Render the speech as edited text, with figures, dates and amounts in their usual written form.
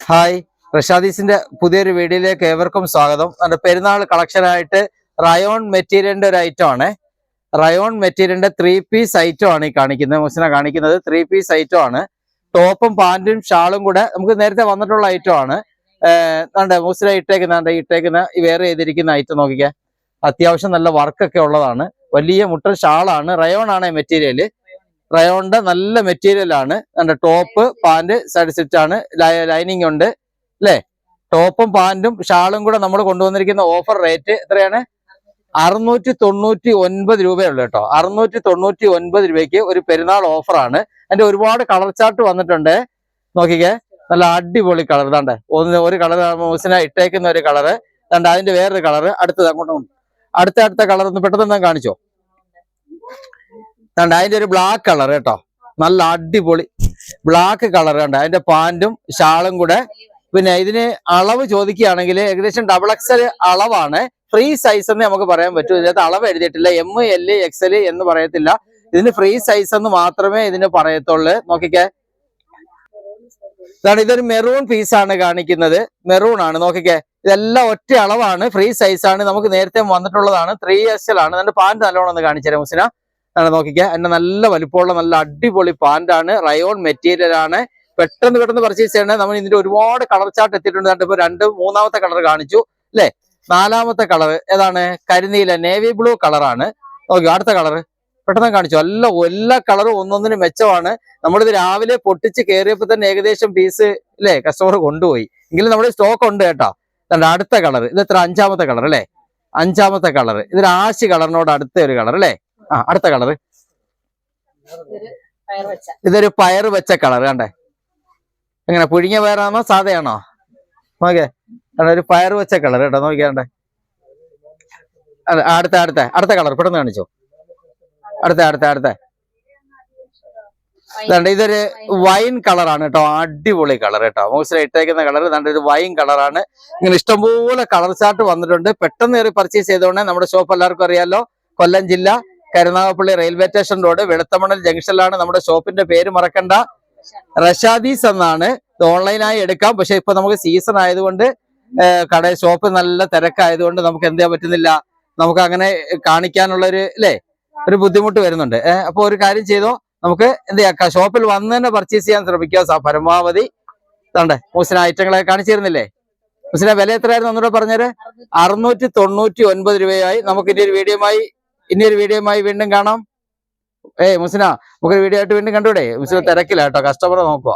Hi, റഷാദീസിന്റെ പുതിയൊരു വീഡിയോയിലേക്ക് ഏവർക്കും സ്വാഗതം. നമ്മുടെ പെരുന്നാൾ കളക്ഷനായിട്ട് റയോൺ മെറ്റീരിയലിന്റെ ഒരു ഐറ്റം ആണ്. റയോൺ മെറ്റീരിയലിന്റെ 3 പീസ് ഐറ്റം ആണ് ഈ കാണിക്കുന്നത്. മുസ്ലിന കാണിക്കുന്നത് 3 പീസ് ഐറ്റം ആണ്. ടോപ്പും പാന്റും ഷാളും കൂടെ നമുക്ക് നേരത്തെ വന്നിട്ടുള്ള ഐറ്റം ആണ്. മുസ്ലിന ഇട്ടേക്കുന്ന ഈ വേറെ ചെയ്തിരിക്കുന്ന ഐറ്റം നോക്കിക്കേ. അത്യാവശ്യം നല്ല വർക്കൊക്കെ ഉള്ളതാണ്. വലിയ മുട്ടൽ ഷാളാണ്. റയോൺ ആണ് മെറ്റീരിയൽ. റയോണിന്റെ നല്ല മെറ്റീരിയൽ ആണ്. ടോപ്പ് പാന്റ് സൈഡ് സ്റ്റിച്ച് ആണ്. ലൈനിങ് ഉണ്ട് അല്ലേ? ടോപ്പും പാന്റും ഷാളും കൂടെ നമ്മൾ കൊണ്ടുവന്നിരിക്കുന്ന ഓഫർ റേറ്റ് എത്രയാണ്? 699 രൂപയുള്ളൂ കേട്ടോ. 699 രൂപയ്ക്ക് ഒരു പെരുന്നാൾ ഓഫറാണ്. അതിന്റെ ഒരുപാട് കളർ ചാർട്ട് വന്നിട്ടുണ്ട്. നോക്കിക്കേ, നല്ല അടിപൊളി കളർ. ഇതാണ്ട് ഒരു കളർ മുസിന ഇട്ടേക്കുന്ന ഒരു കളറ്. അതിന്റെ വേറൊരു കളറ്. അടുത്ത കളർ ഒന്ന് പെട്ടെന്ന് കാണിച്ചോ. അതിന്റെ ഒരു ബ്ലാക്ക് കളർ കേട്ടോ. നല്ല അടിപൊളി ബ്ലാക്ക് കളർ കണ്ട. അതിന്റെ പാന്റും ഷാളും കൂടെ. പിന്നെ ഇതിന് അളവ് ചോദിക്കുകയാണെങ്കിൽ ഏകദേശം XXL അളവാണ്. ഫ്രീ സൈസ് എന്ന് നമുക്ക് പറയാൻ പറ്റൂ. ഇതിനകത്ത് അളവ് എഴുതിയിട്ടില്ല. ML XL എന്ന് പറയത്തില്ല. ഇതിന് ഫ്രീ സൈസ് എന്ന് മാത്രമേ ഇതിന് പറയത്തുള്ളൂ. നോക്കിക്കേ, ഇതൊരു മെറൂൺ പീസാണ് കാണിക്കുന്നത്. മെറൂൺ ആണ്. നോക്കിക്കേ, ഇതെല്ലാം ഒറ്റ അളവാണ്. ഫ്രീ സൈസ് ആണ്. നമുക്ക് നേരത്തെ വന്നിട്ടുള്ളതാണ്. 3XL ആണ്. അതിന്റെ പാന്റ് നല്ലോണം ഒന്ന് കാണിച്ചു തരാം മുസിന. നോക്കിക്കുക, എന്നെ നല്ല വലിപ്പമുള്ള നല്ല അടിപൊളി പാന്റാണ്. റയോൺ മെറ്റീരിയൽ ആണ്. പെട്ടെന്ന് പർച്ചേസ് ചെയ്യണേ. നമ്മൾ ഇതിന്റെ ഒരുപാട് കളർ ചാർട്ട് എത്തിയിട്ടുണ്ട്. ഇപ്പൊ മൂന്നാമത്തെ കളർ കാണിച്ചു അല്ലെ? നാലാമത്തെ കളർ ഏതാണ്? കരിനീല നേവി ബ്ലൂ കളറാണ്. നോക്കി, അടുത്ത കളർ പെട്ടെന്ന് കാണിച്ചു. എല്ലാ കളറും ഒന്നൊന്നിനും മെച്ചമാണ്. നമ്മളിത് രാവിലെ പൊട്ടിച്ച് കയറിയപ്പോ തന്നെ ഏകദേശം പീസ് അല്ലെ കസ്റ്റമർ കൊണ്ടുപോയി. എങ്കിലും നമ്മുടെ സ്റ്റോക്ക് ഉണ്ട് കേട്ടോ. അടുത്ത കളർ ഇത് എത്ര? 5ാമത്തെ കളർ അല്ലെ? 5ാമത്തെ കളർ. ഇതൊരു ആഷ് കളറിനോട് അടുത്ത ഒരു കളർ അല്ലെ? അടുത്ത കളർ ഇതൊരു പയർ വെച്ച കളർ. കണ്ടേ, എങ്ങനെ പുഴുങ്ങിയ പയറാണോ സാധയാണോ? നോക്കിയേ, ഒരു പയർ വെച്ച കളർ കേട്ടോ. നോക്കിയാണ്ടേ, അടുത്ത കളർ പെട്ടെന്ന് കാണിച്ചോ. അടുത്ത ഇതൊരു വൈൻ കളറാണ് കേട്ടോ. അടിപൊളി കളർ കേട്ടോ. മോസ്റ്റ്ലി ഇട്ടേക്കുന്ന കളർ ഒരു വൈൻ കളറാണ്. ഇങ്ങനെ ഇഷ്ടംപോലെ കളർ ചാർട്ട് വന്നിട്ടുണ്ട്. പെട്ടെന്ന് കയറി പർച്ചേസ് ചെയ്തോണ്ടേ. നമ്മുടെ ഷോപ്പ് എല്ലാവർക്കും അറിയാലോ. കൊല്ലം ജില്ല, Karunagappally railway station road, Veluthamanal ജംഗ്ഷനിലാണ് നമ്മുടെ ഷോപ്പിന്റെ പേര്. മറക്കണ്ട, റഷാദീസ് എന്നാണ്. ഇത് ഓൺലൈനായി എടുക്കാം. പക്ഷെ ഇപ്പൊ നമുക്ക് സീസൺ ആയതുകൊണ്ട് ഷോപ്പ് നല്ല തിരക്കായതുകൊണ്ട് നമുക്ക് എന്ത് ചെയ്യാൻ പറ്റുന്നില്ല. നമുക്ക് അങ്ങനെ കാണിക്കാനുള്ള ഒരു ബുദ്ധിമുട്ട് വരുന്നുണ്ട്. അപ്പൊ ഒരു കാര്യം ചെയ്തോ, നമുക്ക് എന്ത് ചെയ്യാം, ഷോപ്പിൽ വന്ന് തന്നെ പർച്ചേസ് ചെയ്യാൻ ശ്രമിക്കുക പരമാവധി. മുസ്ലിം ഐറ്റങ്ങളെ കാണിച്ചിരുന്നില്ലേ? മുസ്ലിം വില എത്രയായിരുന്നു ഒന്നുകൂടെ പറഞ്ഞേര്? 699 രൂപയായി. നമുക്ക് ഇനിയൊരു വീഡിയോയുമായി വീണ്ടും കാണാം. മുസ്ലിന, നമുക്കൊരു വീഡിയോ ആയിട്ട് വീണ്ടും കണ്ടൂടെ? മുസ്ലിം തിരക്കില്ല കേട്ടോ. കസ്റ്റമറെ നോക്കുക.